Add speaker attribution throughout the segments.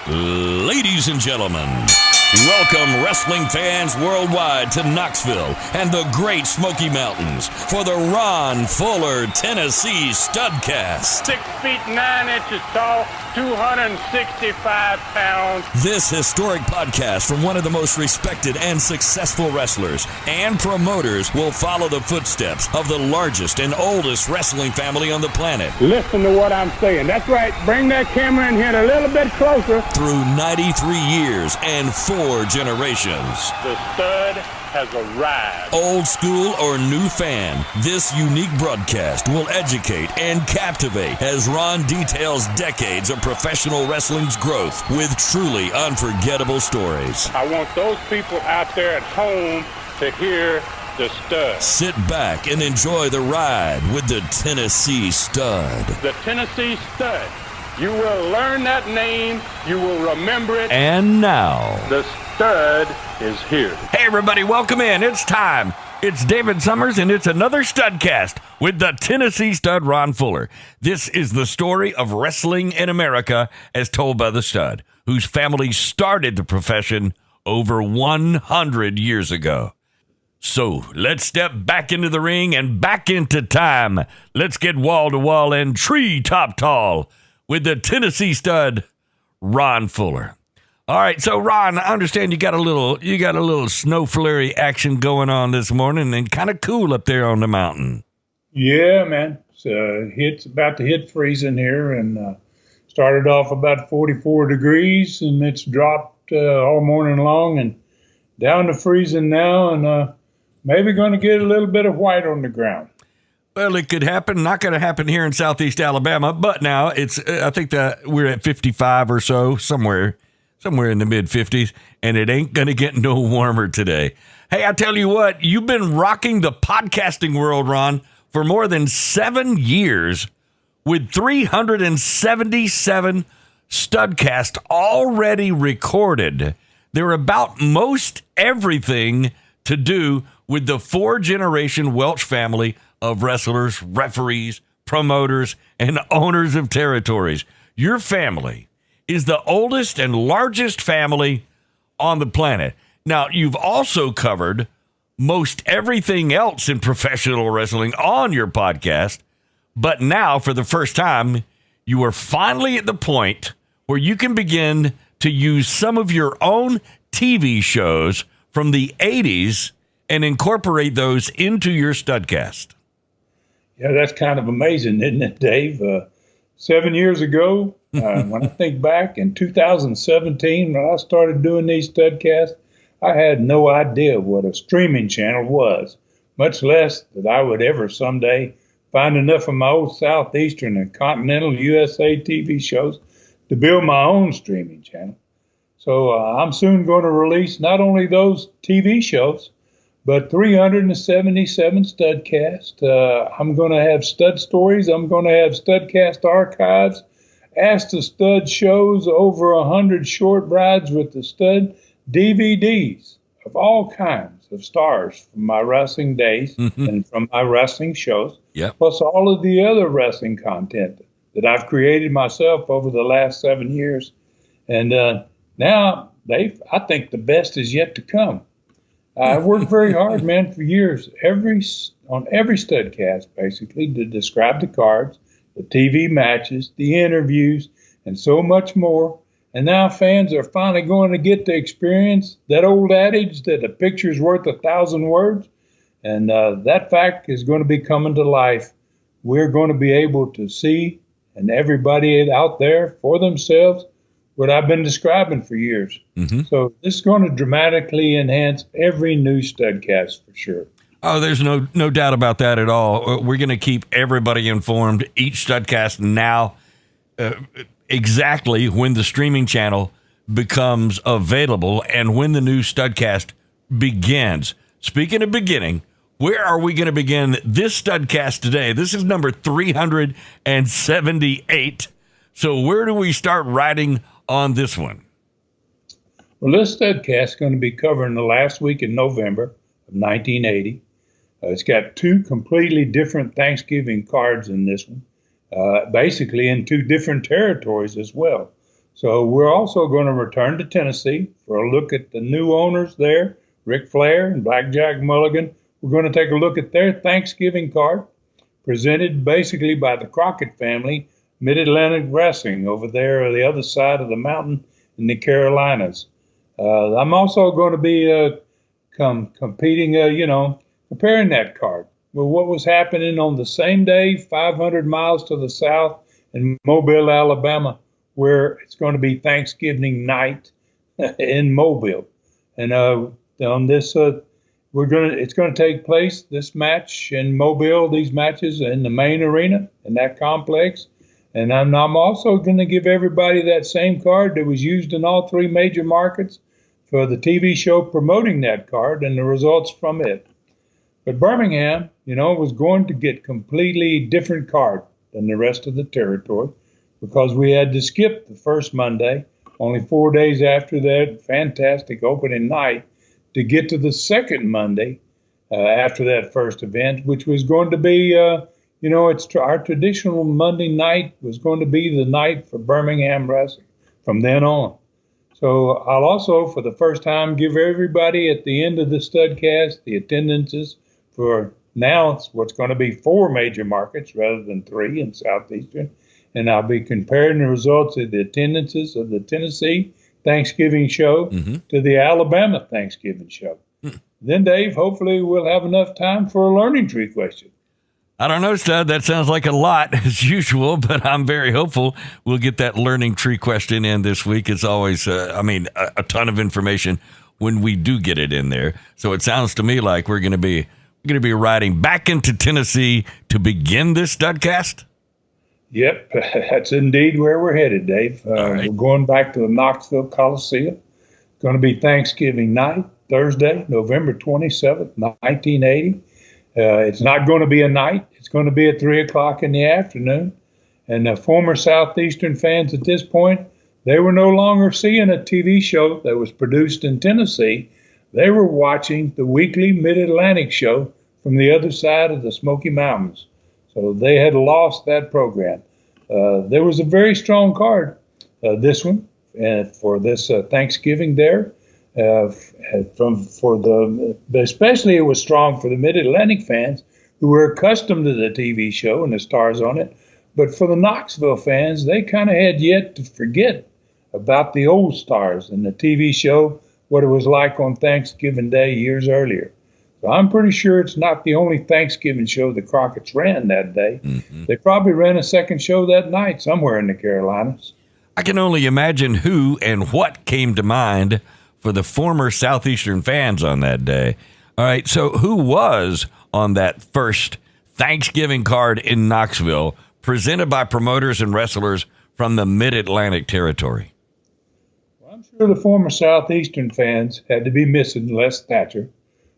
Speaker 1: Ladies and gentlemen, welcome wrestling fans worldwide to Knoxville and the Great Smoky Mountains for the Ron Fuller, Tennessee Studcast.
Speaker 2: 6 feet 9 inches tall, 265 pounds.
Speaker 1: This historic podcast from one of the most respected and successful wrestlers and promoters will follow the footsteps of the largest and oldest wrestling family on the planet.
Speaker 2: Listen to what I'm saying. That's right. Bring that camera in here a little bit closer.
Speaker 1: Through 93 years and 4 generations.
Speaker 2: The stud has arrived.
Speaker 1: Old school or new fan, this unique broadcast will educate and captivate as Ron details decades of professional wrestling's growth with truly unforgettable stories.
Speaker 2: I want those people out there at home to hear the stud.
Speaker 1: Sit back and enjoy the ride with the Tennessee Stud.
Speaker 2: The Tennessee Stud. You will learn that name. You will remember it.
Speaker 1: And now,
Speaker 2: the stud is here.
Speaker 3: Hey everybody, welcome in. It's time. It's David Summers, and it's another Studcast with the Tennessee Stud, Ron Fuller. This is the story of wrestling in America as told by the Stud, whose family started the profession over 100 years ago. So let's step back into the ring and back into time. Let's get wall to wall and treetop tall with the Tennessee Stud, Ron Fuller. All right, so Ron, I understand you got a little snow flurry action going on this morning, and kind of cool up there on the mountain.
Speaker 4: Yeah, man, it's about to hit freezing here, and started off about 44 degrees, and it's dropped all morning long, and down to freezing now, and maybe going to get a little bit of white on the ground.
Speaker 3: Well, it could happen. Not going to happen here in Southeast Alabama, but now I think that we're at 55 or so, somewhere in the mid-50s, and it ain't going to get no warmer today. Hey, I tell you what, you've been rocking the podcasting world, Ron, for more than 7 years with 377 Studcasts already recorded. They're about most everything to do with the 4-generation Welch family of wrestlers, referees, promoters, and owners of territories. Your family is the oldest and largest family on the planet. Now, you've also covered most everything else in professional wrestling on your podcast, but now, for the first time, you are finally at the point where you can begin to use some of your own TV shows from the 80s and incorporate those into your Studcast.
Speaker 4: Yeah, that's kind of amazing, isn't it, Dave? 7 years ago, when I think back in 2017, when I started doing these Studcasts, I had no idea what a streaming channel was, much less that I would ever someday find enough of my old Southeastern and Continental USA TV shows to build my own streaming channel. So I'm soon going to release not only those TV shows, but 377 Studcasts. I'm going to have Stud Stories. I'm going to have Studcast Archives, Ask the Stud shows, over 100 short rides with the Stud, DVDs of all kinds of stars from my wrestling days and from my wrestling shows, plus all of the other wrestling content that I've created myself over the last 7 years. And now, Dave, I think the best is yet to come. I worked very hard, man, for years, on every Studcast, basically, to describe the cards, the TV matches, the interviews, and so much more. And now fans are finally going to get to experience that old adage that a picture's worth 1,000 words. And that fact is going to be coming to life. We're going to be able to see, and everybody out there for themselves, what I've been describing for years. So this is going to dramatically enhance every new Studcast for sure.
Speaker 3: Oh, there's no doubt about that at all. We're going to keep everybody informed. Each Studcast now, exactly when the streaming channel becomes available and when the new Studcast begins. Speaking of beginning, where are we going to begin this Studcast today? This is number 378. So where do we start writing on this one?
Speaker 4: Well, this Studcast is going to be covering the last week in November of 1980. It's got 2 completely different Thanksgiving cards in this one, basically in 2 different territories as well. So we're also going to return to Tennessee for a look at the new owners there, Ric Flair and Blackjack Mulligan. We're going to take a look at their Thanksgiving card, presented basically by the Crockett family, Mid-Atlantic Wrestling over there on the other side of the mountain in the Carolinas. I'm also going to be competing, comparing that card with what was happening on the same day, 500 miles to the south in Mobile, Alabama, where it's going to be Thanksgiving night in Mobile. And on this, it's going to take place, this match in Mobile, these matches in the main arena in that complex. And I'm also going to give everybody that same card that was used in all three major markets for the TV show promoting that card and the results from it. But Birmingham, was going to get completely different card than the rest of the territory because we had to skip the first Monday, only 4 days after that fantastic opening night, to get to the second Monday after that first event, which was going to be, it's our traditional Monday night was going to be the night for Birmingham wrestling from then on. So I'll also, for the first time, give everybody at the end of the Studcast the attendances for now it's what's going to be 4 major markets rather than 3 in Southeastern. And I'll be comparing the results of the attendances of the Tennessee Thanksgiving show to the Alabama Thanksgiving show. Then, Dave, hopefully we'll have enough time for a learning tree question.
Speaker 3: I don't know, Stud. That sounds like a lot as usual, but I'm very hopeful we'll get that learning tree question in this week. It's always, a ton of information when we do get it in there. So it sounds to me like we're going to be riding back into Tennessee to begin this Studcast.
Speaker 4: Yep, that's indeed where we're headed, Dave. We're going back to the Knoxville Coliseum. It's going to be Thanksgiving night, Thursday, November 27th, 1980. It's not going to be a night. It's going to be at 3 o'clock in the afternoon. And the former Southeastern fans at this point, they were no longer seeing a TV show that was produced in Tennessee. They were watching the weekly Mid-Atlantic show from the other side of the Smoky Mountains. So they had lost that program. There was a very strong card, this one, for this Thanksgiving there. Especially it was strong for the Mid-Atlantic fans who were accustomed to the TV show and the stars on it. But for the Knoxville fans, they kind of had yet to forget about the old stars and the TV show, what it was like on Thanksgiving Day years earlier. So I'm pretty sure it's not the only Thanksgiving show the Crockett's ran that day. They probably ran a second show that night somewhere in the Carolinas.
Speaker 3: I can only imagine who and what came to mind for the former Southeastern fans on that day. All right, so who was on that first Thanksgiving card in Knoxville, presented by promoters and wrestlers from the Mid-Atlantic territory?
Speaker 4: Well, I'm sure the former Southeastern fans had to be missing Les Thatcher,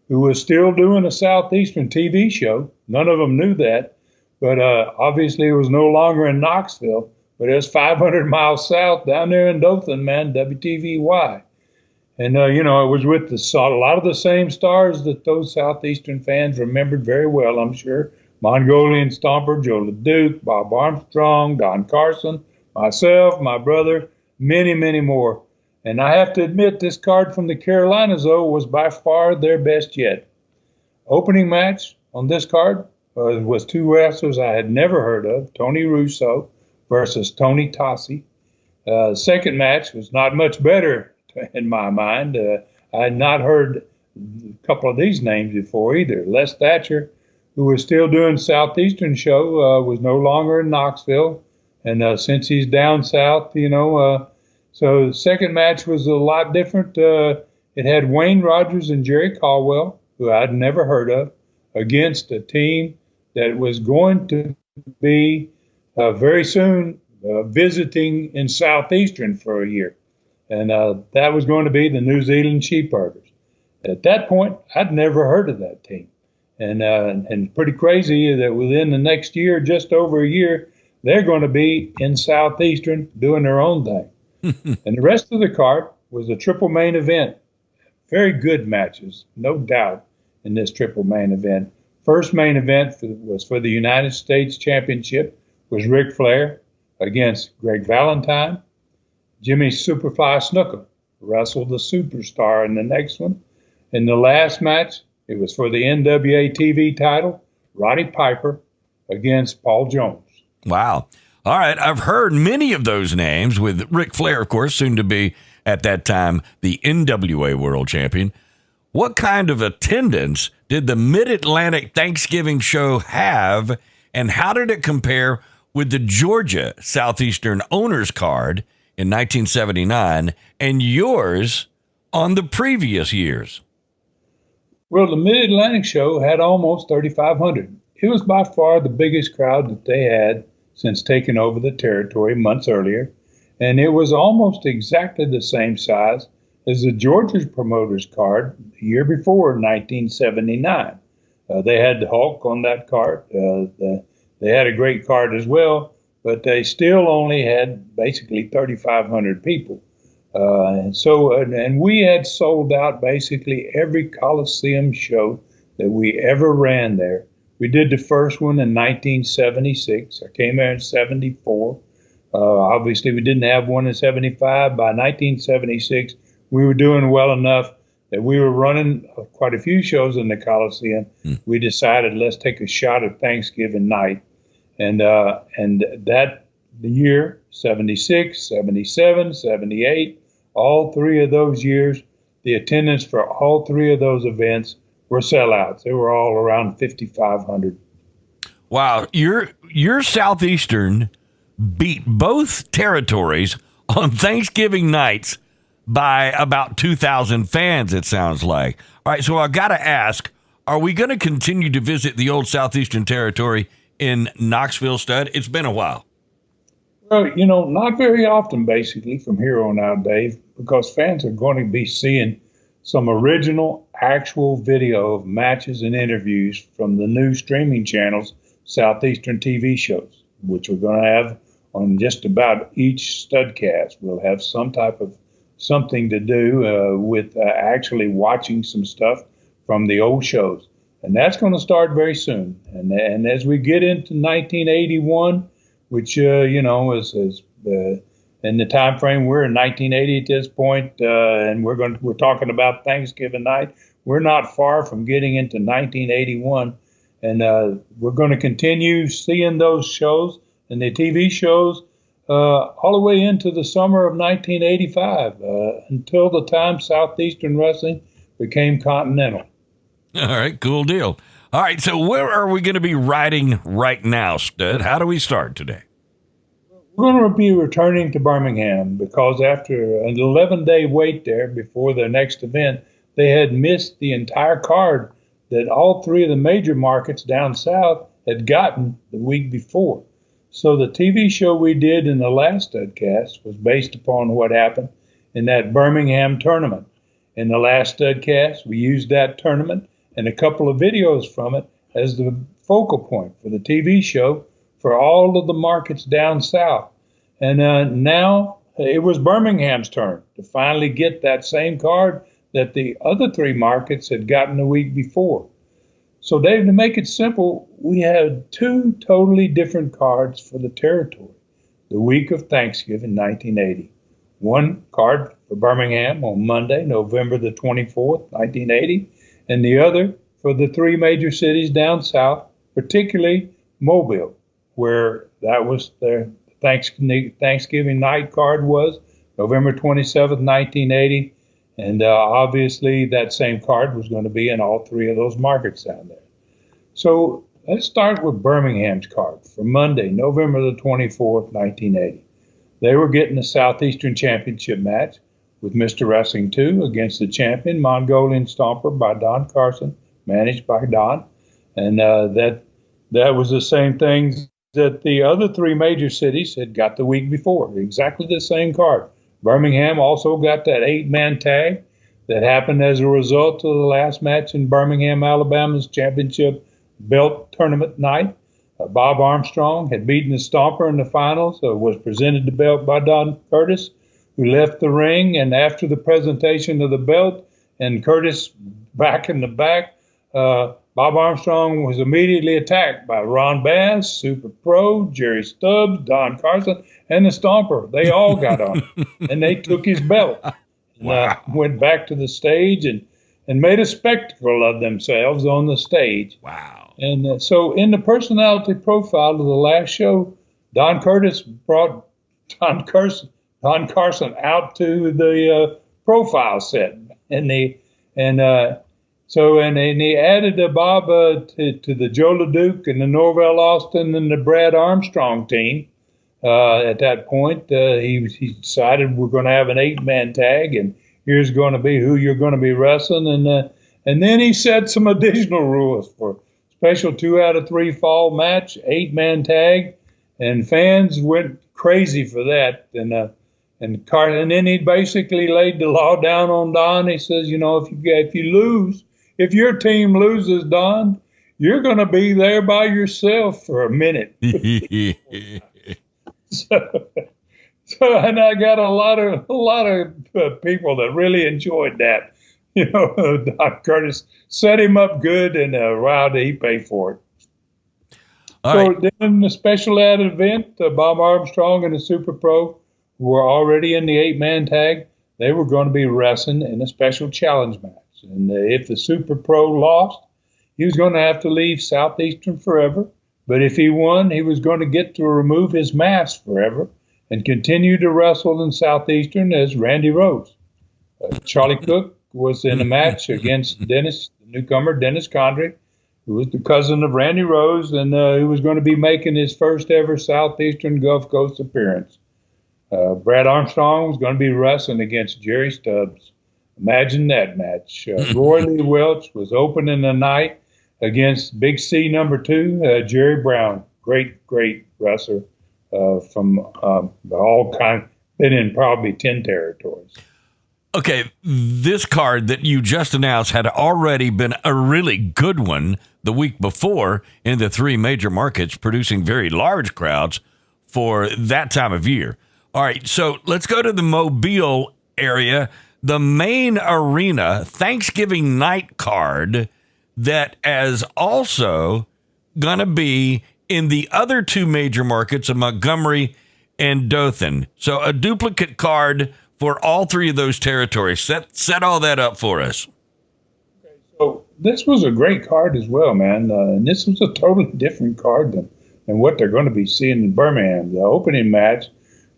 Speaker 4: who was still doing a Southeastern TV show. None of them knew that, but obviously it was no longer in Knoxville, but it was 500 miles south down there in Dothan, man, WTVY. And, it was with a lot of the same stars that those Southeastern fans remembered very well, I'm sure. Mongolian, Stomper, Joe LeDuc, Bob Armstrong, Don Carson, myself, my brother, many, many more. And I have to admit, this card from the Carolinas, though, was by far their best yet. Opening match on this card was 2 wrestlers I had never heard of, Tony Russo versus Tony Tossi. Second match was not much better in my mind. I had not heard a couple of these names before either. Les Thatcher, who was still doing Southeastern show, was no longer in Knoxville. And since he's down south, so the second match was a lot different. It had Wayne Rogers and Jerry Caldwell, who I'd never heard of, against a team that was going to be very soon visiting in Southeastern for a year. And that was going to be the New Zealand Sheepherters. At that point, I'd never heard of that team. And pretty crazy that within the next year, just over a year, they're going to be in Southeastern doing their own thing. And the rest of the card was a triple main event. Very good matches, no doubt, in this triple main event. First main event was for the United States Championship, was Ric Flair against Greg Valentine. Jimmy Superfly Snuka wrestled the Superstar in the next one. In the last match, it was for the NWA TV title, Roddy Piper against Paul Jones.
Speaker 3: Wow. All right. I've heard many of those names, with Ric Flair, of course, soon to be, at that time, the NWA World Champion. What kind of attendance did the Mid-Atlantic Thanksgiving show have, and how did it compare with the Georgia Southeastern Owners Card in 1979 and yours on the previous years?
Speaker 4: Well, the Mid-Atlantic show had almost 3,500. It was by far the biggest crowd that they had since taking over the territory months earlier, and it was almost exactly the same size as the Georgia Promoters card the year before, 1979. They had the Hulk on that card. They had a great card as well, but they still only had basically 3,500 people. And we had sold out basically every Coliseum show that we ever ran there. We did the first one in 1976. I came there in 74. Obviously, we didn't have one in 75. By 1976, we were doing well enough that we were running quite a few shows in the Coliseum. We decided, let's take a shot at Thanksgiving night. And that the year, 76, 77, 78, all three of those years, the attendance for all three of those events were sellouts. They were all around 5,500.
Speaker 3: Wow. Your Southeastern beat both territories on Thanksgiving nights by about 2,000 fans, it sounds like. All right, so I got to ask, are we going to continue to visit the old Southeastern territory in Knoxville, Stud? It's been a while.
Speaker 4: Well, not very often, basically, from here on out, Dave, because fans are going to be seeing some original, actual video of matches and interviews from the new streaming channels, Southeastern TV shows, which we're going to have on just about each Studcast. We'll have some type of something to do with actually watching some stuff from the old shows. And that's going to start very soon. And as we get into 1981, which, is in the time frame, we're in 1980 at this point, and we're talking about Thanksgiving night. We're not far from getting into 1981, and we're going to continue seeing those shows and the TV shows all the way into the summer of 1985, until the time Southeastern Wrestling became Continental.
Speaker 3: All right, cool deal. All right, so where are we going to be riding right now, Stud? How do we start today?
Speaker 4: We're going to be returning to Birmingham because after an 11-day wait there before the next event, they had missed the entire card that all three of the major markets down south had gotten the week before. So the TV show we did in the last Studcast was based upon what happened in that Birmingham tournament. In the last Studcast, we used that tournament and a couple of videos from it as the focal point for the TV show for all of the markets down south. And now it was Birmingham's turn to finally get that same card that the other three markets had gotten the week before. So, Dave, to make it simple, we had two totally different cards for the territory the week of Thanksgiving, 1980. One card for Birmingham on Monday, November the 24th, 1980, and the other for the three major cities down south, particularly Mobile, where that was their Thanksgiving night card was, November 27th, 1980. And obviously that same card was going to be in all three of those markets down there. So let's start with Birmingham's card for Monday, November the 24th, 1980. They were getting a Southeastern Championship match with Mr. Wrestling 2 against the champion, Mongolian Stomper by Don Carson, managed by Don. And that was the same thing that the other three major cities had got the week before, exactly the same card. Birmingham also got that 8-man tag that happened as a result of the last match in Birmingham, Alabama's championship belt tournament night. Bob Armstrong had beaten the Stomper in the finals, was presented the belt by Don Curtis, who left the ring. And after the presentation of the belt and Curtis back in the back, Bob Armstrong was immediately attacked by Ron Bass, Super Pro, Jerry Stubbs, Don Carson, and the Stomper. They all got on him, and they took his belt. And, went back to the stage and made a spectacle of themselves on the stage.
Speaker 3: Wow.
Speaker 4: And so in the personality profile of the last show, Don Curtis brought Don Carson out to the profile set, and he added Bob to the Joe LeDuc and the Norvell Austin and the Brad Armstrong team. At that point, he decided we're going to have an 8-man tag, and here's going to be who you're going to be wrestling, and then he set some additional rules for special 2 out of 3 fall match, 8-man tag, and fans went crazy for that. And then he basically laid the law down on Don. He says, if your team loses, Don, you're going to be there by yourself for a minute. So, and I got a lot of people that really enjoyed that. Don Curtis set him up good, and wow, did he pay for it. Then the special added event, Bob Armstrong and the Super Pro were already in the 8-man tag. They were going to be wrestling in a special challenge match. And if the Super Pro lost, he was going to have to leave Southeastern forever. But if he won, he was going to get to remove his mask forever and continue to wrestle in Southeastern as Randy Rose. Charlie Cook was in a match against the newcomer Dennis Condrey, who was the cousin of Randy Rose, and who was going to be making his first ever Southeastern Gulf Coast appearance. Brad Armstrong was going to be wrestling against Jerry Stubbs. Imagine that match. Roy Lee Welch was opening the night against Big C number 2, Jerry Brown. Great wrestler from all kind, been in probably 10 territories.
Speaker 3: Okay, this card that you just announced had already been a really good one the week before in the 3 major markets, producing very large crowds for that time of year. All right, so let's go to the Mobile area. The main arena Thanksgiving night card that is also going to be in the other 2 major markets of Montgomery and Dothan. So a duplicate card for all 3 of those territories. Set all that up for us.
Speaker 4: Okay, so this was a great card as well, man. And this was a totally different card than what they're going to be seeing in Birmingham. The opening match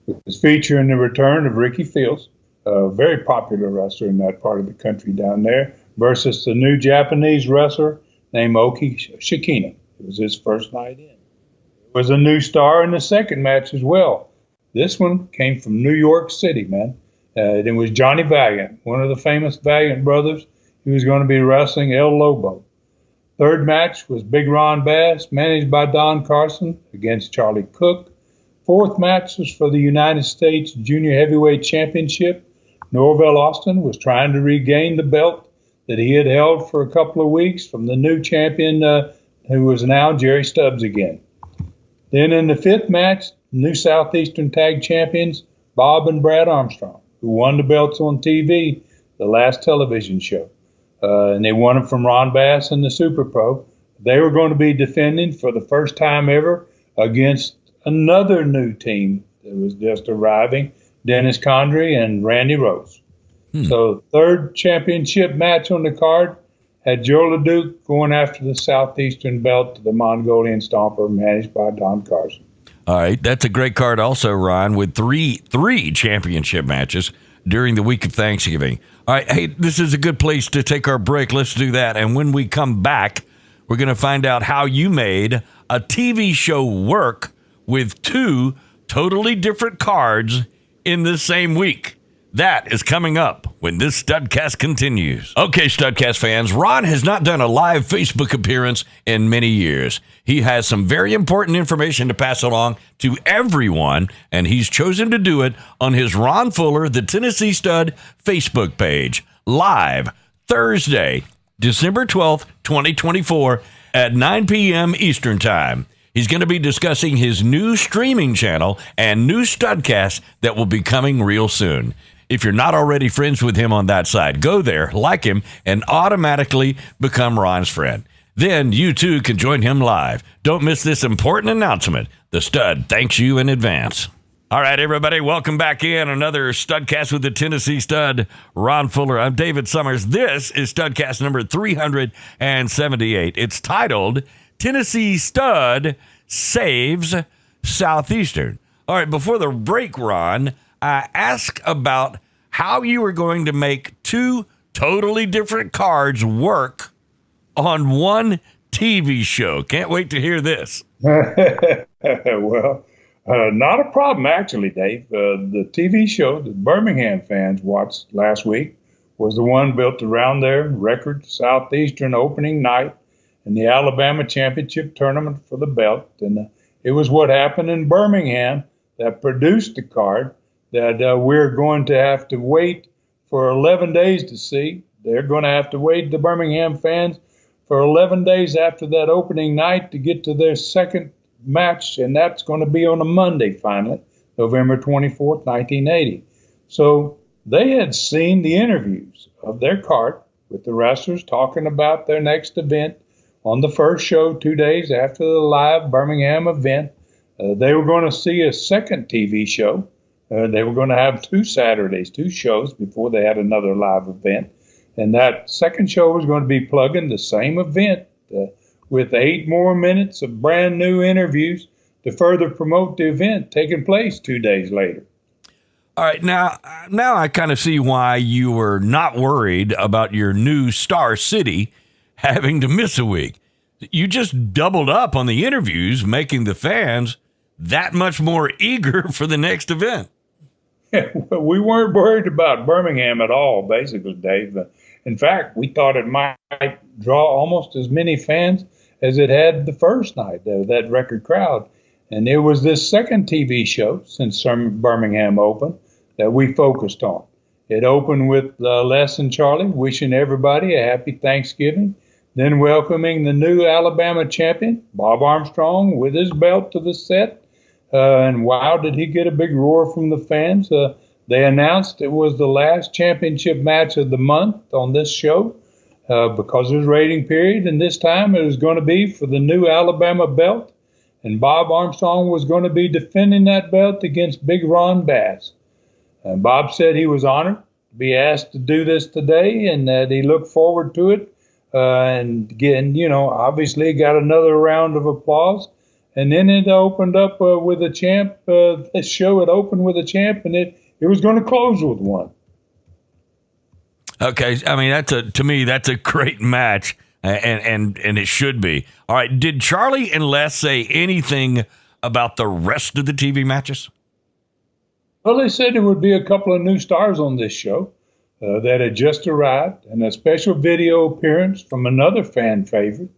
Speaker 4: was featuring the return of Ricky Fields, a very popular wrestler in that part of the country down there, versus the new Japanese wrestler named Oki Shikina. It was his first night in. There was a new star in the second match as well. This one came from New York City, man. It was Johnny Valiant, one of the famous Valiant brothers. He was going to be wrestling El Lobo. Third match was Big Ron Bass, managed by Don Carson, against Charlie Cook. Fourth match was for the United States Junior Heavyweight Championship. Norvell Austin was trying to regain the belt that he had held for a couple of weeks from the new champion, who was now Jerry Stubbs again. Then in the fifth match, new Southeastern Tag Champions, Bob and Brad Armstrong, who won the belts on TV, the last television show. And they won them from Ron Bass and the Super Pro. They were going to be defending for the first time ever against another new team that was just arriving, Dennis Condrey and Randy Rose. So third championship match on the card had Joe LeDuc going after the Southeastern belt to the Mongolian Stomper, managed by Don Carson.
Speaker 3: All right, that's a great card also, Ron, with three championship matches during the week of Thanksgiving. All right, hey, this is a good place to take our break. Let's do that. And when we come back, we're going to find out how you made a TV show work with 2 totally different cards in the same week. That is coming up when this Studcast continues. Okay, Studcast fans, Ron has not done a live Facebook appearance in many years. He has some very important information to pass along to everyone, and he's chosen to do it on his Ron Fuller, the Tennessee Stud Facebook page, live Thursday, December 12th, 2024 at 9 p.m. Eastern Time. He's going to be discussing his new streaming channel and new Studcast that will be coming real soon. If you're not already friends with him on that side, go there, like him, and automatically become Ron's friend. Then you too can join him live. Don't miss this important announcement. The Stud thanks you in advance. All right, everybody, welcome back in. Another Studcast with the Tennessee Stud, Ron Fuller. I'm David Summers. This is Studcast number 378. It's titled, Tennessee Stud Saves Southeastern. All right, before the break, Ron, I asked about how you were going to make two totally different cards work on one TV show. Can't wait to hear this.
Speaker 4: Well, not a problem, actually, Dave. The TV show that Birmingham fans watched last week was the one built around their record Southeastern opening night in the Alabama Championship tournament for the belt. And it was what happened in Birmingham that produced the card that we're going to have to wait for 11 days to see. They're going to have to wait, the Birmingham fans, for 11 days after that opening night to get to their second match, and that's going to be on a Monday finally, November 24th, 1980. So they had seen the interviews of their card with the wrestlers talking about their next event on the first show 2 days after the live Birmingham event. They were going to see a second TV show. They were going to have 2 Saturdays, 2 shows before they had another live event. And that second show was going to be plugging the same event with 8 more minutes of brand new interviews to further promote the event taking place 2 days later.
Speaker 3: All right, now I kind of see why you were not worried about your new Star City having to miss a week. You just doubled up on the interviews, making the fans that much more eager for the next event.
Speaker 4: We weren't worried about Birmingham at all, basically, Dave. In fact, we thought it might draw almost as many fans as it had the first night, that record crowd. And it was this second TV show since Birmingham opened that we focused on. It opened with Les and Charlie wishing everybody a happy Thanksgiving, then welcoming the new Alabama champion, Bob Armstrong, with his belt to the set. And wow, did he get a big roar from the fans. They announced it was the last championship match of the month on this show because it was rating period, and this time it was going to be for the new Alabama belt, and Bob Armstrong was going to be defending that belt against Big Ron Bass. And Bob said he was honored to be asked to do this today, and that he looked forward to it. And again, obviously got another round of applause. And then it opened up with a champ. This show had opened with a champ, and it was going to close with one.
Speaker 3: Okay, I mean to me that's a great match, and it should be. All right, did Charlie and Les say anything about the rest of the TV matches?
Speaker 4: Well, they said there would be a couple of new stars on this show that had just arrived, and a special video appearance from another fan favorite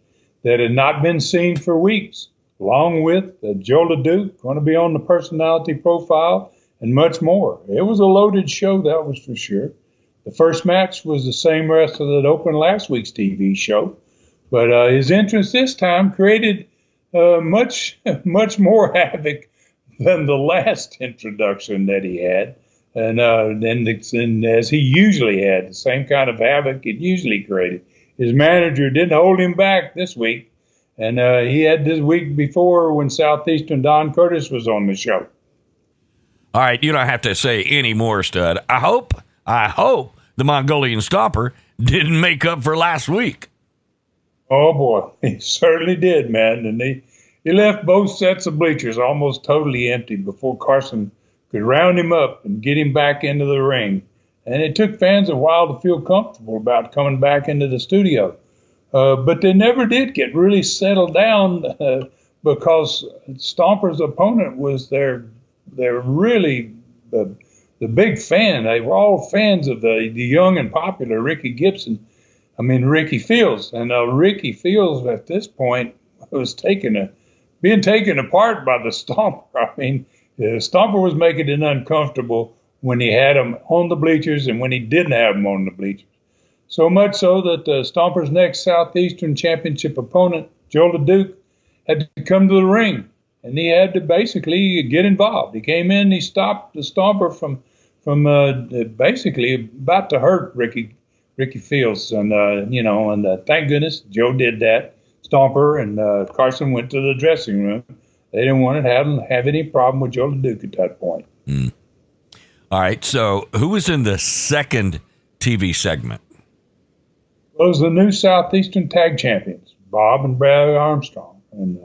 Speaker 4: that had not been seen for weeks, along with Joe LeDuc, going to be on the personality profile, and much more. It was a loaded show, that was for sure. The first match was the same wrestler that opened last week's TV show, but his entrance this time created much more havoc than the last introduction that he had. And as he usually had, the same kind of havoc it usually created. His manager didn't hold him back this week. And he had this week before when Southeastern Don Curtis was on the show.
Speaker 3: All right, you don't have to say any more, Stud. I hope the Mongolian Stomper didn't make up for last week.
Speaker 4: Oh, boy, he certainly did, man. And he left both sets of bleachers almost totally empty before Carson could round him up and get him back into the ring. And it took fans a while to feel comfortable about coming back into the studio. But they never did get really settled down because Stomper's opponent was their really the big fan. They were all fans of the young and popular Ricky Fields. And Ricky Fields at this point was being taken apart by the Stomper. I mean, the Stomper was making it uncomfortable when he had him on the bleachers and when he didn't have him on the bleachers. So much so that Stomper's next Southeastern Championship opponent, Joe LeDuc, had to come to the ring, and he had to basically get involved. He came in, he stopped the Stomper from basically about to hurt Ricky Fields, and thank goodness Joe did that. Stomper and Carson went to the dressing room. They didn't want to have any problem with Joe LeDuc at that point.
Speaker 3: All right, so who was in the second TV segment?
Speaker 4: Well, it was the new Southeastern Tag Champions, Bob and Brad Armstrong. And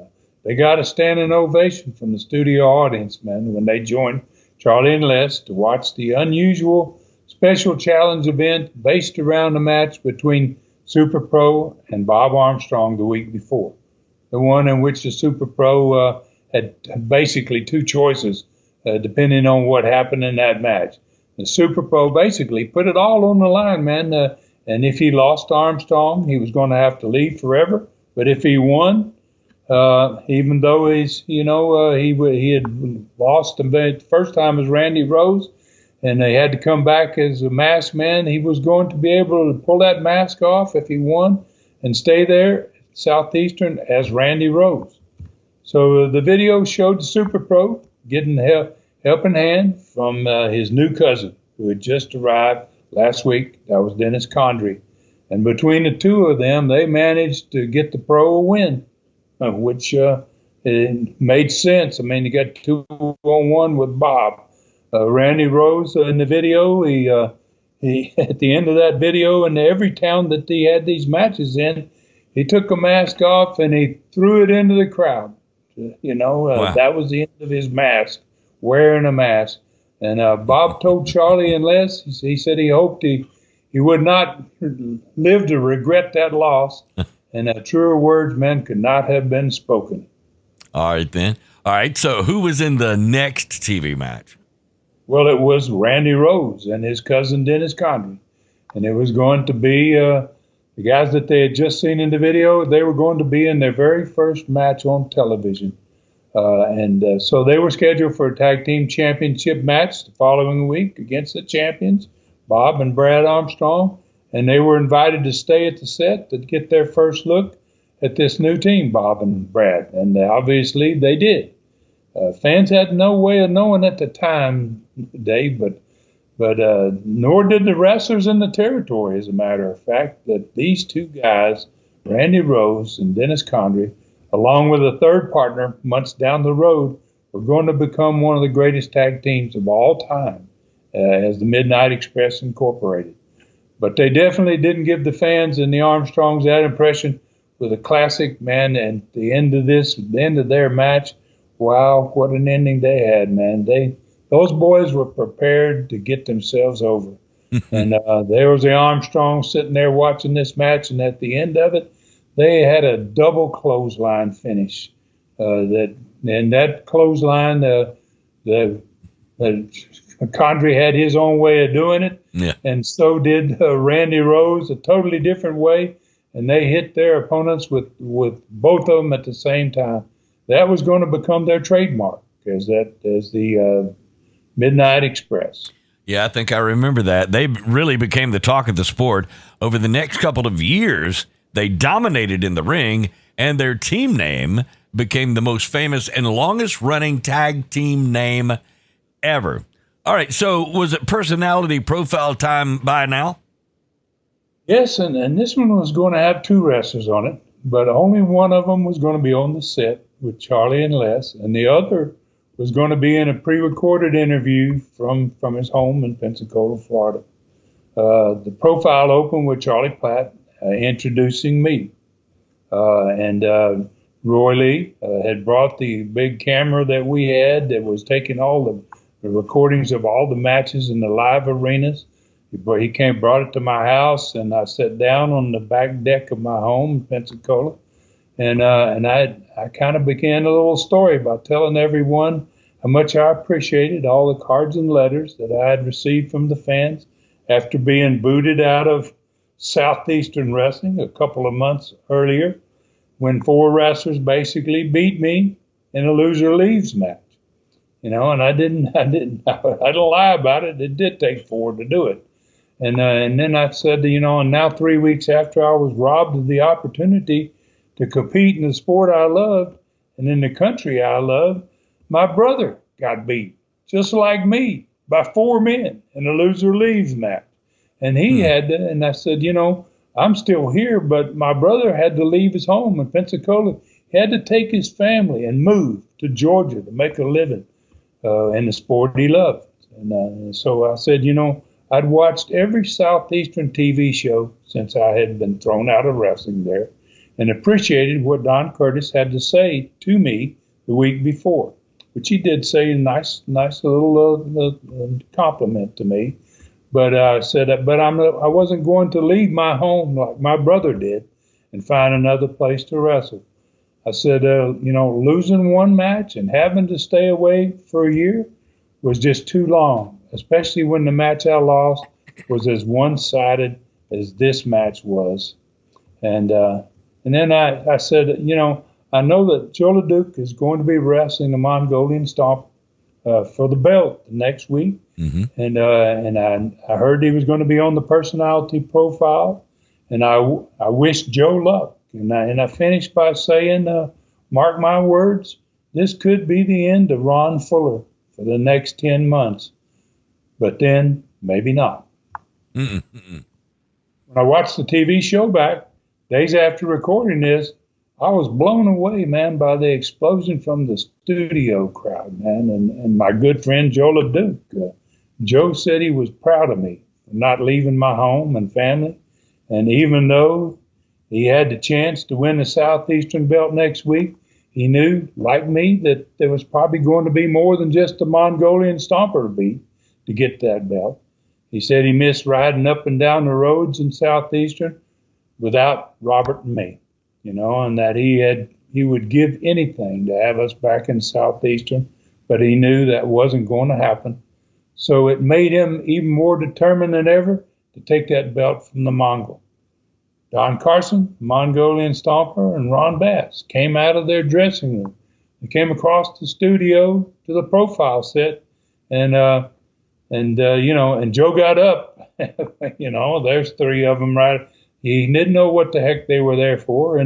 Speaker 4: they got a standing ovation from the studio audience, man, when they joined Charlie and Les to watch the unusual special challenge event based around the match between Super Pro and Bob Armstrong the week before. The one in which the Super Pro had basically two choices depending on what happened in that match. The Super Pro basically put it all on the line, man. And if he lost Armstrong, he was going to have to leave forever. But if he won, even though he had lost the first time as Randy Rose, and they had to come back as a masked man, he was going to be able to pull that mask off if he won and stay there at Southeastern as Randy Rose. So the video showed the Super Pro getting helping hand from his new cousin who had just arrived last week. That was Dennis Condrey. And between the two of them, they managed to get the Pro a win, which it made sense. I mean, you got 2-on-1 with Bob. Randy Rose in the video, he at the end of that video, in every town that he had these matches in, he took a mask off and he threw it into the crowd. Wow. That was the end of his mask, wearing a mask. And Bob told Charlie and Les, he said he hoped he would not live to regret that loss. And truer words, man, could not have been spoken.
Speaker 3: All right, then. All right, so who was in the next TV match?
Speaker 4: Well, it was Randy Rose and his cousin Dennis Condrey. And it was going to be the guys that they had just seen in the video. They were going to be in their very first match on television. So they were scheduled for a tag team championship match the following week against the champions, Bob and Brad Armstrong. And they were invited to stay at the set to get their first look at this new team, Bob and Brad. And obviously they did. Fans had no way of knowing at the time, Dave, but nor did the wrestlers in the territory, as a matter of fact, that these two guys, Randy Rose and Dennis Condrey, along with a third partner months down the road, were going to become one of the greatest tag teams of all time as the Midnight Express Incorporated. But they definitely didn't give the fans and the Armstrongs that impression with a classic, man. And the end of their match, wow, what an ending they had, man. Those boys were prepared to get themselves over. And there was the Armstrong sitting there watching this match, and at the end of it, they had a double clothesline finish. That clothesline, Condrey had his own way of doing it, and so did Randy Rose, a totally different way, and they hit their opponents with both of them at the same time. That was going to become their trademark as the Midnight Express.
Speaker 3: Yeah, I think I remember that. They really became the talk of the sport. Over the next couple of years, they dominated in the ring, and their team name became the most famous and longest-running tag team name ever. All right, so was it personality profile time by now?
Speaker 4: Yes, and this one was going to have two wrestlers on it, but only one of them was going to be on the set with Charlie and Les, and the other was going to be in a pre-recorded interview from his home in Pensacola, Florida. The profile opened with Charlie Platt introducing me. And Roy Lee had brought the big camera that we had that was taking all the recordings of all the matches in the live arenas. He brought it to my house, and I sat down on the back deck of my home in Pensacola. And I kind of began a little story by telling everyone how much I appreciated all the cards and letters that I had received from the fans after being booted out of Southeastern Wrestling a couple of months earlier, when 4 wrestlers basically beat me in a loser leaves match. And I didn't lie about it. It did take 4 to do it. And then I said, and now 3 weeks after I was robbed of the opportunity to compete in the sport I loved and in the country I loved, my brother got beat, just like me, by 4 men in a loser leaves match. And he had to, and I said, I'm still here, but my brother had to leave his home in Pensacola. He had to take his family and move to Georgia to make a living in the sport he loved. And so I said, I'd watched every Southeastern TV show since I had been thrown out of wrestling there, and appreciated what Don Curtis had to say to me the week before, which he did say a nice little compliment to me. But I said, but I wasn't going to leave my home like my brother did and find another place to wrestle. I said, losing one match and having to stay away for a year was just too long, especially when the match I lost was as one-sided as this match was. And then I said, I know that Joe LeDuc is going to be wrestling the Mongolian Stomper for the belt next week. Mm-hmm. And I heard he was going to be on the personality profile, and I wish Joe luck. And I finished by saying, mark my words, this could be the end of Ron Fuller for the next 10 months. But then, maybe not. When I watched the TV show back, days after recording this, I was blown away, man, by the explosion from the studio crowd, man, and my good friend Joe LeDuc. Joe said he was proud of me for not leaving my home and family, and even though he had the chance to win the Southeastern belt next week, he knew, like me, that there was probably going to be more than just the Mongolian Stomper to beat to get that belt. He said he missed riding up and down the roads in Southeastern without Robert and me, and that he would give anything to have us back in Southeastern, but he knew that wasn't going to happen. So it made him even more determined than ever to take that belt from the Mongol. Don Carson, Mongolian Stomper, and Ron Bass came out of their dressing room and came across the studio to the profile set, and Joe got up. There's three of them, right? He didn't know what the heck they were there for,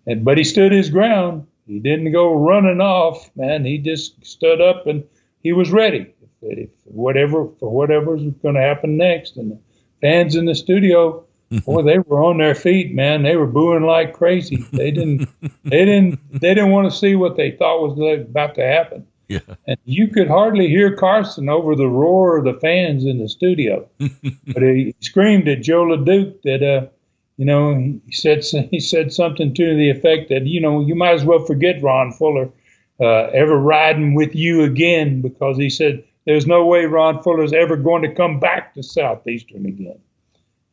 Speaker 4: but he stood his ground. He didn't go running off, man. He just stood up and he was ready for whatever was going to happen next. And the fans in the studio, boy, they were on their feet, man. They were booing like crazy. They didn't want to see what they thought was about to happen. Yeah. And you could hardly hear Carson over the roar of the fans in the studio. But he screamed at Joe LeDuc that, he said something to the effect that, you might as well forget Ron Fuller ever riding with you again, because he said there's no way Ron Fuller's ever going to come back to Southeastern again.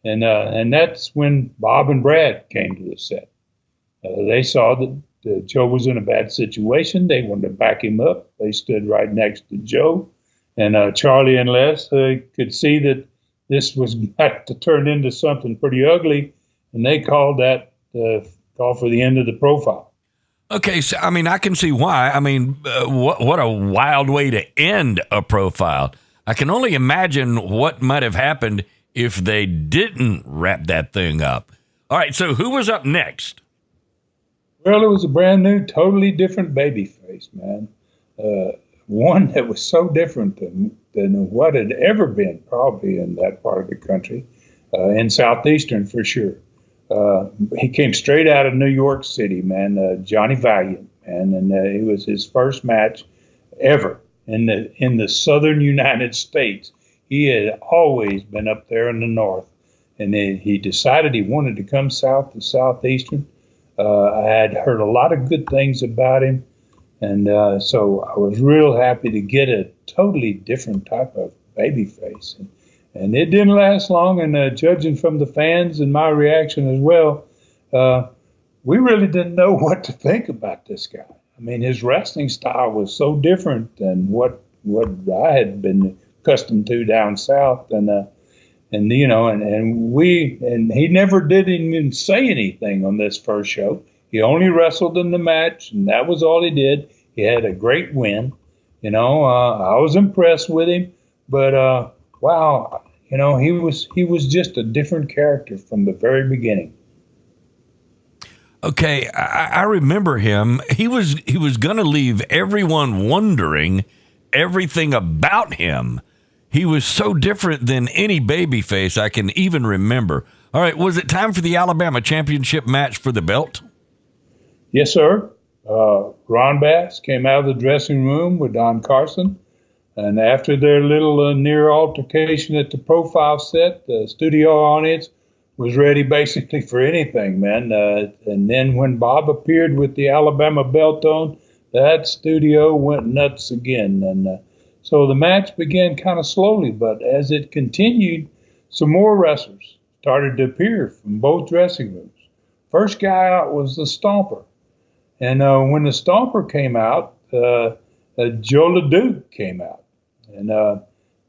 Speaker 4: And that's when Bob and Brad came to the set. They saw that Joe was in a bad situation. They wanted to back him up. They stood right next to Joe. And Charlie and Les could see that this was about to turn into something pretty ugly. And they called that call for the end of the profile.
Speaker 3: Okay, so, I can see why. What a wild way to end a profile. I can only imagine what might have happened if they didn't wrap that thing up. All right, so who was up next?
Speaker 4: Well, it was a brand new, totally different babyface, man. One that was so different than what had ever been probably in that part of the country, in Southeastern for sure. He came straight out of New York City, man, Johnny Valiant, man, and it was his first match ever in the southern United States. He had always been up there in the north, and he decided he wanted to come south to Southeastern. I had heard a lot of good things about him, and so I was real happy to get a totally different type of babyface. And it didn't last long, and judging from the fans and my reaction as well, we really didn't know what to think about this guy. His wrestling style was so different than what I had been accustomed to down south, and he never did even say anything on this first show. He only wrestled in the match, and that was all he did. He had a great win. I was impressed with him, but wow, he was just a different character from the very beginning.
Speaker 3: Okay, I remember him. He was going to leave everyone wondering everything about him. He was so different than any babyface I can even remember. All right, was it time for the Alabama championship match for the belt?
Speaker 4: Yes, sir. Ron Bass came out of the dressing room with Don Carson, and after their little near altercation at the profile set, the studio audience was ready basically for anything, man. And then when Bob appeared with the Alabama belt on, that studio went nuts again. And so the match began kind of slowly, but as it continued, some more wrestlers started to appear from both dressing rooms. First guy out was the Stomper. And when the Stomper came out, Joe LeDuc came out. And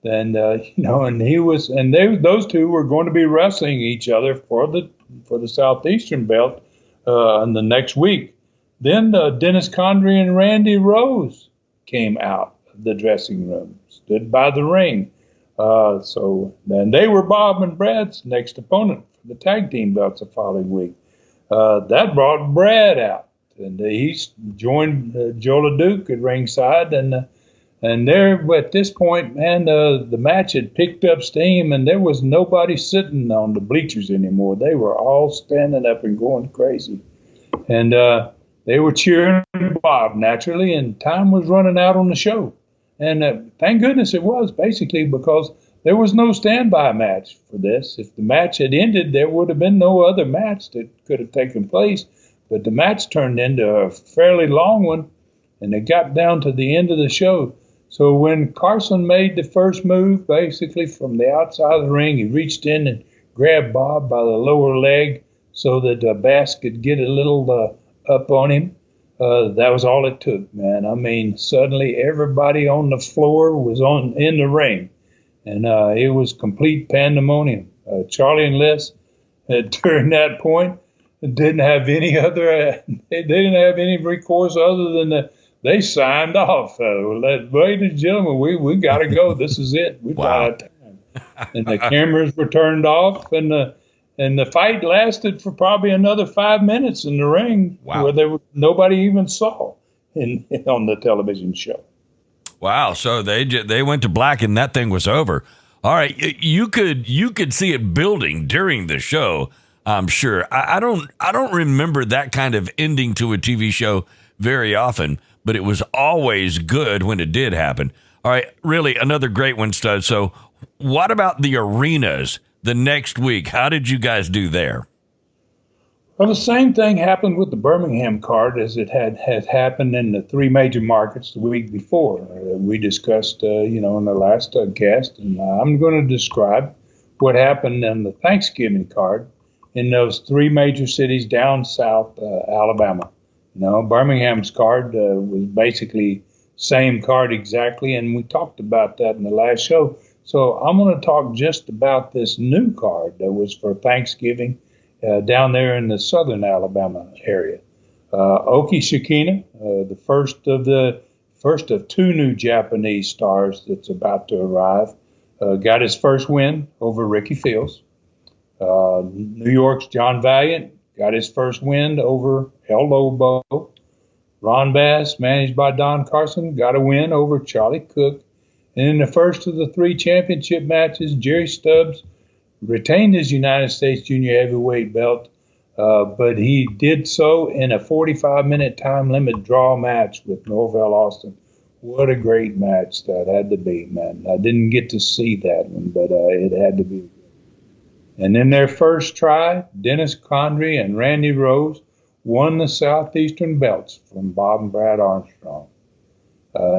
Speaker 4: and he was, and those two were going to be wrestling each other for the Southeastern belt in the next week. Then Dennis Condrey and Randy Rose came out of the dressing room, stood by the ring. So then they were Bob and Brad's next opponent for the tag team belts the following week. That brought Brad out, and he joined Joe LeDuc at ringside, and there at this point, man, the match had picked up steam, and there was nobody sitting on the bleachers anymore. They were all standing up and going crazy, and they were cheering Bob naturally, and time was running out on the show. And thank goodness it was, basically, because there was no standby match for this. If the match had ended, there would have been no other match that could have taken place. But the match turned into a fairly long one, and it got down to the end of the show. So when Carson made the first move, basically from the outside of the ring, he reached in and grabbed Bob by the lower leg so that Bass could get a little up on him. That was all it took, man. I mean, suddenly everybody on the floor was in the ring, and it was complete pandemonium. Charlie and Les, during that point, didn't have any recourse other than they signed off. Ladies and gentlemen, we got to go. This is it. We've got our time. And the cameras were turned off, and the fight lasted for probably another 5 minutes in the ring, where nobody even saw on the television show.
Speaker 3: Wow! So they went to black, and that thing was over. All right, you could see it building during the show. I'm sure. I don't remember that kind of ending to a TV show very often, but it was always good when it did happen. All right, really another great one, Stubbs. So, what about the arenas? The next week, how did you guys do there?
Speaker 4: Well, the same thing happened with the Birmingham card as it had happened in the three major markets the week before. We discussed, in the last cast, and I'm going to describe what happened in the Thanksgiving card in those three major cities down south Alabama. Birmingham's card was basically same card exactly, and we talked about that in the last show. So I'm going to talk just about this new card that was for Thanksgiving down there in the southern Alabama area. Oki Shikina, the first of two new Japanese stars that's about to arrive, got his first win over Ricky Fields. New York's John Valiant got his first win over El Lobo. Ron Bass, managed by Don Carson, got a win over Charlie Cook. And in the first of the three championship matches, Jerry Stubbs retained his United States Junior Heavyweight belt, but he did so in a 45-minute time limit draw match with Norvell Austin. What a great match that had to be, man. I didn't get to see that one, but it had to be. And in their first try, Dennis Condrey and Randy Rose won the Southeastern belts from Bob and Brad Armstrong.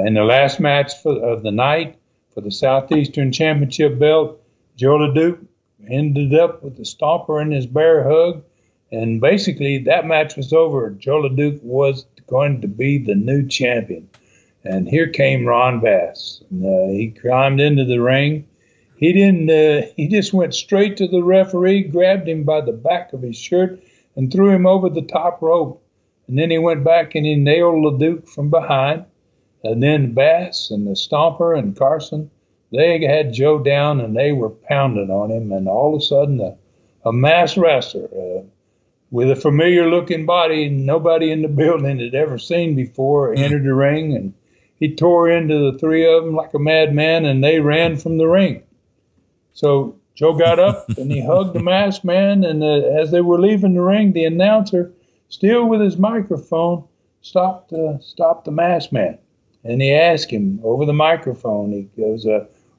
Speaker 4: In the last match of the night for the Southeastern Championship belt, Joe LeDuc ended up with the Stomper in his bear hug, and basically that match was over. Joe LeDuc was going to be the new champion. And here came Ron Bass. And, he climbed into the ring. He didn't. He just went straight to the referee, grabbed him by the back of his shirt, and threw him over the top rope. And then he went back and he nailed LeDuc from behind. And then Bass and the Stomper and Carson, they had Joe down and they were pounding on him. And all of a sudden, a masked wrestler with a familiar-looking body nobody in the building had ever seen before entered the ring. And he tore into the three of them like a madman, and they ran from the ring. So Joe got up and he hugged the masked man, and as they were leaving the ring, the announcer, still with his microphone, stopped the masked man. And he asked him over the microphone, he goes,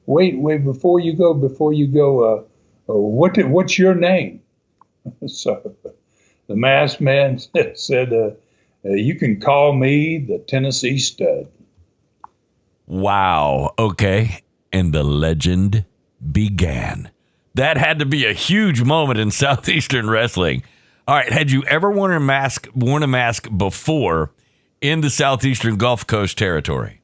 Speaker 4: wait, before you go, what's your name? So the masked man said, you can call me the Tennessee Stud.
Speaker 3: Wow. Okay. And the legend began. That had to be a huge moment in Southeastern wrestling. All right. Had you ever worn a mask before in the Southeastern Gulf Coast territory?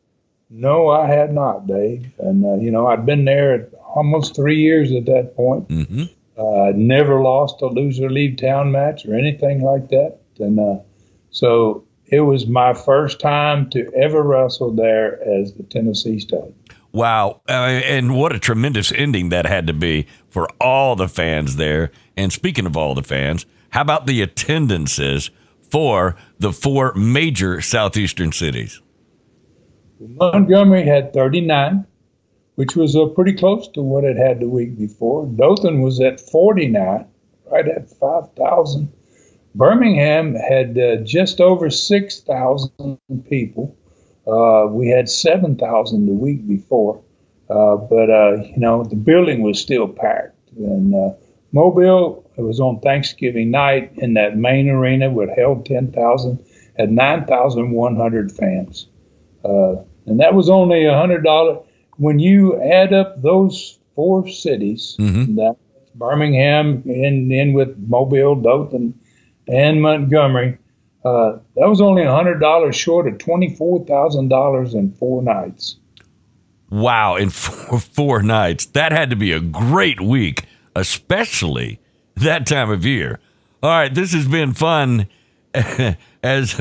Speaker 4: No, I had not, Dave. And, I'd been there almost 3 years at that point.
Speaker 3: Mm-hmm.
Speaker 4: I'd never lost a loser leave town match or anything like that. And so it was my first time to ever wrestle there as the Tennessee Stud.
Speaker 3: Wow. And what a tremendous ending that had to be for all the fans there. And speaking of all the fans, how about the attendances for the 4 major Southeastern cities?
Speaker 4: Montgomery had 39, which was pretty close to what it had the week before. Dothan was at 49, right at 5,000. Birmingham had just over 6,000 people. We had 7,000 the week before, but the building was still packed. And Mobile, it was on Thanksgiving night in that main arena, would held 10,000, had 9,100 fans. And that was only $100. When you add up those 4 cities, that Birmingham in with Mobile, Dothan, and Montgomery, that was only $100 short of $24,000 in 4 nights.
Speaker 3: Wow, in 4 nights. That had to be a great week, especially that time of year. All right, this has been fun as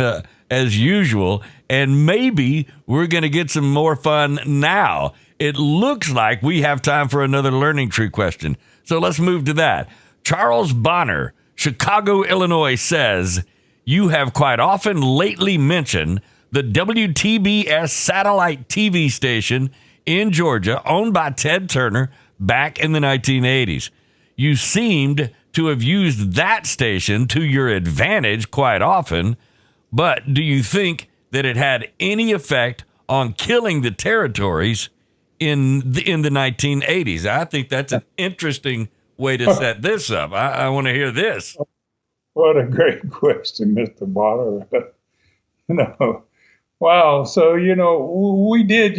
Speaker 3: usual, and maybe we're going to get some more fun now. It looks like we have time for another learning tree question, so let's move to that. Charles Bonner, Chicago, Illinois, says, you have quite often lately mentioned the WTBS satellite TV station in Georgia owned by Ted Turner back in the 1980s. You seemed to have used that station to your advantage quite often, but do you think that it had any effect on killing the territories in the 1980s? I think that's an interesting way to set this up. I want to hear this.
Speaker 4: What a great question, Mr. Bonner. Wow. So, we did,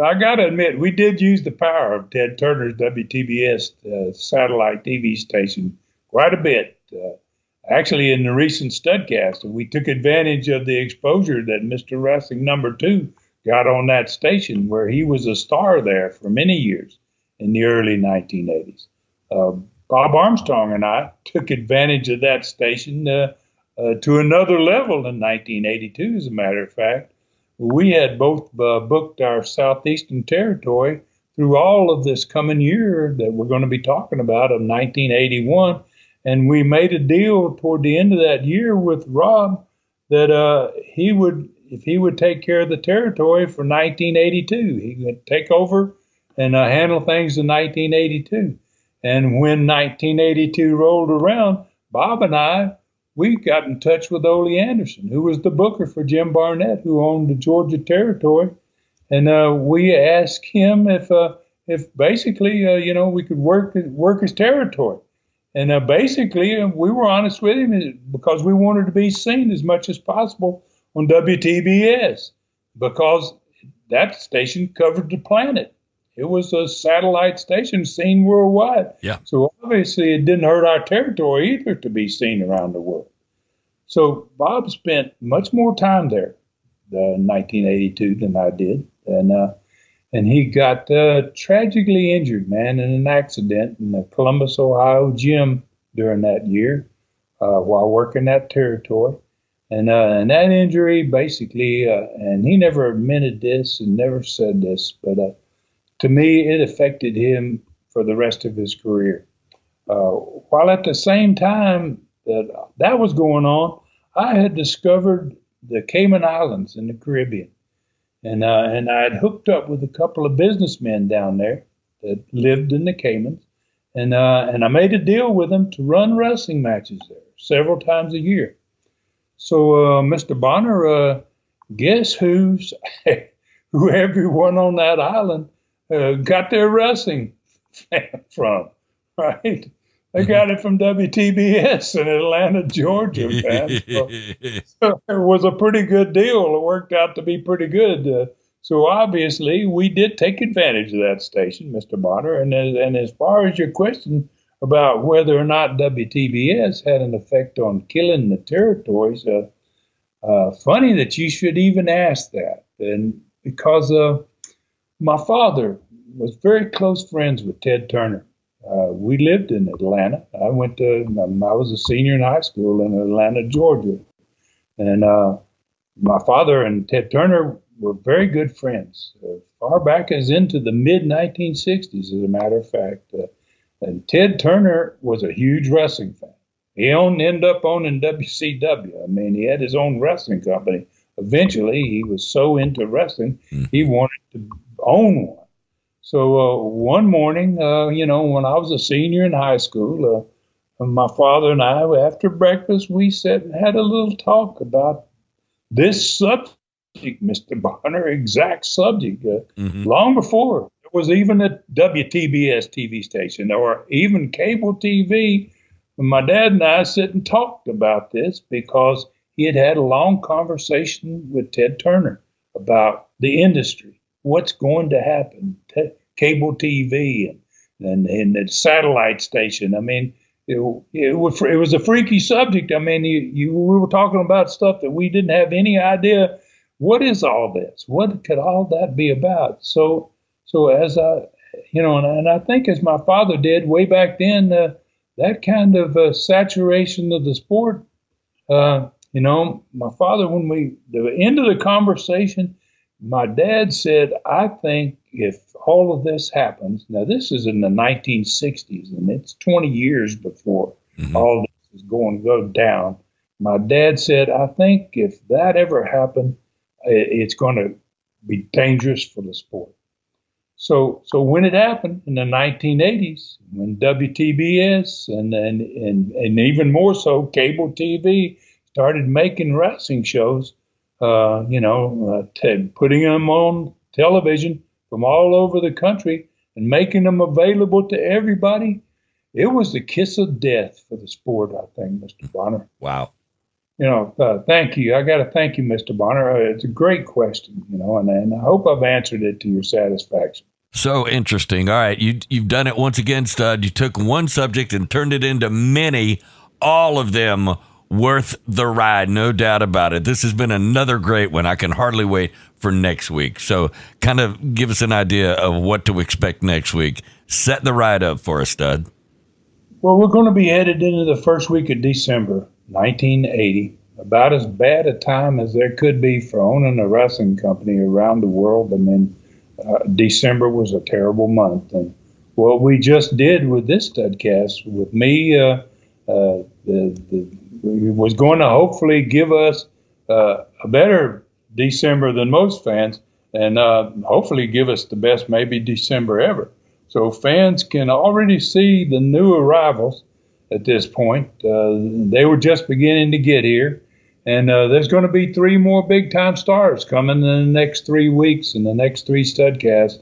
Speaker 4: I got to admit, we did use the power of Ted Turner's WTBS satellite TV station quite a bit. Actually, in the recent Studcast, we took advantage of the exposure that Mr. Wrestling number 2 got on that station, where he was a star there for many years in the early 1980s. Bob Armstrong and I took advantage of that station to another level in 1982, as a matter of fact. We had both booked our Southeastern territory through all of this coming year that we're going to be talking about of 1981. And we made a deal toward the end of that year with Rob that if he would take care of the territory for 1982, he would take over and handle things in 1982. And when 1982 rolled around, Bob and I, we got in touch with Ole Anderson, who was the booker for Jim Barnett, who owned the Georgia territory. And we asked him if basically, we could work his territory. And basically, we were honest with him because we wanted to be seen as much as possible on WTBS, because that station covered the planet. It was a satellite station seen worldwide.
Speaker 3: Yeah.
Speaker 4: So obviously it didn't hurt our territory either to be seen around the world. So Bob spent much more time there in 1982 than I did. And he got tragically injured, man, in an accident in the Columbus, Ohio gym during that year while working that territory. And that injury basically, and he never admitted this and never said this, but to me, it affected him for the rest of his career. While at the same time that was going on, I had discovered the Cayman Islands in the Caribbean. And I had hooked up with a couple of businessmen down there that lived in the Caymans. and I made a deal with him to run wrestling matches there several times a year. So, Mr. Bonner, guess who everyone on that island got their wrestling from, right? They got it from WTBS in Atlanta, Georgia, man. So it was a pretty good deal. It worked out to be pretty good. So obviously, we did take advantage of that station, Mr. Bonner. And as far as your question about whether or not WTBS had an effect on killing the territories, funny that you should even ask that. And because my father was very close friends with Ted Turner. We lived in Atlanta. I was a senior in high school in Atlanta, Georgia. And my father and Ted Turner were very good friends, far back as into the mid-1960s, as a matter of fact. And Ted Turner was a huge wrestling fan. He ended up owning WCW. I mean, he had his own wrestling company. Eventually, he was so into wrestling, he wanted to own one. So one morning, when I was a senior in high school, my father and I, after breakfast, we sat and had a little talk about this subject, Mr. Bonner, exact subject, long before there was even a WTBS TV station or even cable TV. My dad and I sat and talked about this because he had had a long conversation with Ted Turner about the industry, what's going to happen, cable TV and the satellite station. I mean, it was a freaky subject. I mean, we were talking about stuff that we didn't have any idea. What is all this? What could all that be about? So as and I think as my father did way back then, that kind of saturation of the sport, my father, the end of the conversation, my dad said, I think if all of this happens, now this is in the 1960s, and it's 20 years before all this is going to go down. My dad said, I think if that ever happened, it's going to be dangerous for the sport. So when it happened in the 1980s, when WTBS and even more so cable TV started making wrestling shows, putting them on television from all over the country and making them available to everybody, it was the kiss of death for the sport, I think, Mr. Bonner.
Speaker 3: Wow.
Speaker 4: Thank you. I got to thank you, Mr. Bonner. It's a great question, and I hope I've answered it to your satisfaction.
Speaker 3: So interesting. All right. You've done it once again, Stud. You took one subject and turned it into many, all of them worth the ride. No doubt about it. This has been another great one. I can hardly wait for next week. So kind of give us an idea of what to expect next week. Set the ride up for us, Stud.
Speaker 4: Well, we're going to be headed into the first week of December, 1980. About as bad a time as there could be for owning a wrestling company around the world. I mean, December was a terrible month. And what we just did with this Studcast, with me, was going to hopefully give us a better December than most fans, and hopefully give us the best maybe December ever. So fans can already see the new arrivals at this point. They were just beginning to get here. And there's going to be 3 more big-time stars coming in the next 3 weeks in the next 3 Studcasts.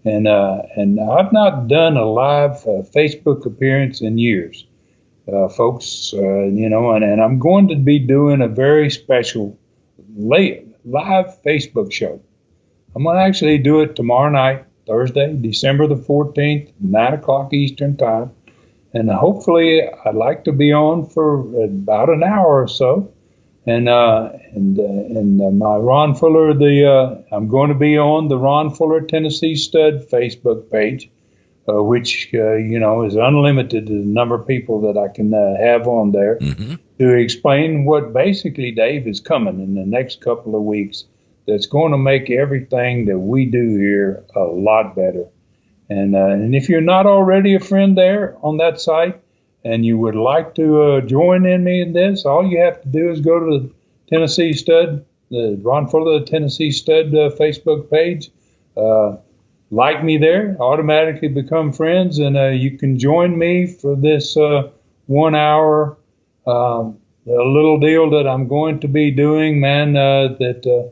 Speaker 4: And I've not done a live Facebook appearance in years, folks. And I'm going to be doing a very special live Facebook show. I'm going to actually do it tomorrow night, Thursday, December the 14th, 9 o'clock Eastern Time. And hopefully I'd like to be on for about an hour or so. And my Ron Fuller, I'm going to be on the Ron Fuller Tennessee Stud Facebook page, which is unlimited to the number of people that I can have on there to explain what basically, Dave, is coming in the next couple of weeks. That's going to make everything that we do here a lot better. And if you're not already a friend there on that site, and you would like to join in me in this, all you have to do is go to the Tennessee Stud, the Ron Fuller Tennessee Stud Facebook page, like me there, automatically become friends, and you can join me for this 1 hour little deal that I'm going to be doing, man, that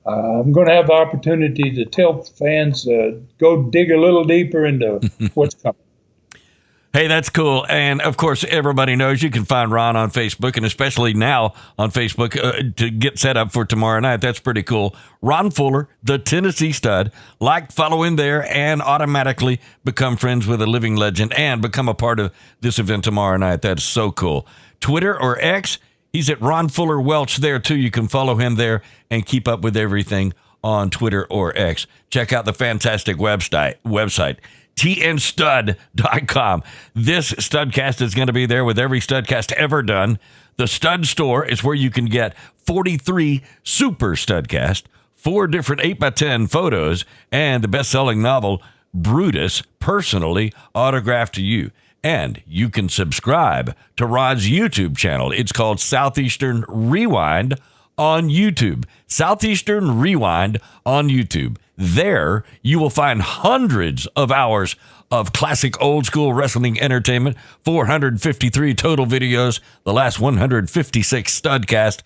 Speaker 4: I'm going to have the opportunity to tell fans, go dig a little deeper into what's coming.
Speaker 3: Hey, that's cool. And, of course, everybody knows you can find Ron on Facebook, and especially now on Facebook to get set up for tomorrow night. That's pretty cool. Ron Fuller, the Tennessee Stud. Like, follow him there, and automatically become friends with a living legend and become a part of this event tomorrow night. That's so cool. Twitter or X, he's at Ron Fuller Welch there, too. You can follow him there and keep up with everything on Twitter or X. Check out the fantastic website, tnstud.com. This Studcast is going to be there with every Studcast ever done. The Stud Store is where you can get 43 Super Studcast, 4 different 8x10 photos, and the best-selling novel, Brutus, personally autographed to you. And you can subscribe to Ron's YouTube channel. It's called Southeastern Rewind on YouTube. Southeastern Rewind on YouTube. There, you will find hundreds of hours of classic old-school wrestling entertainment, 453 total videos, the last 156 Studcast,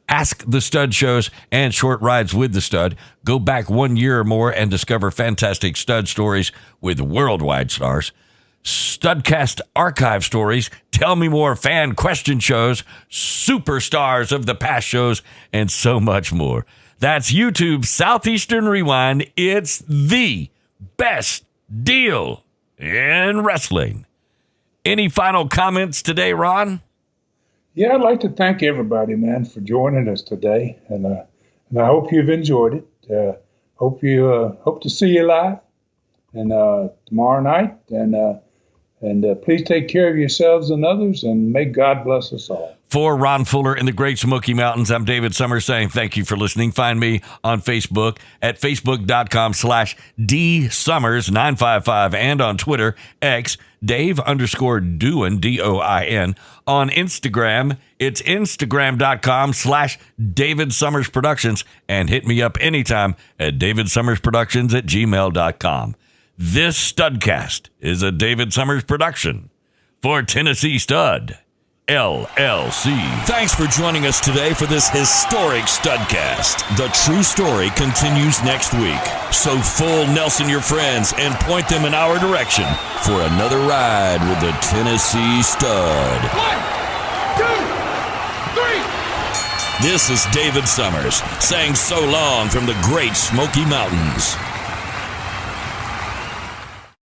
Speaker 3: Ask the Stud shows, and short rides with the Stud. Go back 1 year or more and discover fantastic Stud stories with worldwide stars. Studcast archive stories, Tell Me More fan question shows, superstars of the past shows, and so much more. That's YouTube Southeastern Rewind. It's the best deal in wrestling. Any final comments today, Ron?
Speaker 4: Yeah, I'd like to thank everybody, man, for joining us today, and I hope you've enjoyed it. Hope to see you live and tomorrow night, and please take care of yourselves and others, and may God bless us all.
Speaker 3: For Ron Fuller in the Great Smoky Mountains, I'm David Summers saying thank you for listening. Find me on Facebook at facebook.com/DSummers955 and on Twitter, X, Dave_Doin, DOIN. On Instagram, it's Instagram.com/David Summers Productions, and hit me up anytime at davidsummersproductions@gmail.com. This Studcast is a David Summers production for Tennessee Stud, LLC.
Speaker 1: Thanks for joining us today for this historic Studcast. The true story continues next week. So full Nelson your friends and point them in our direction for another ride with the Tennessee Stud.
Speaker 2: 1, 2, 3.
Speaker 1: This is David Summers saying so long from the Great Smoky Mountains.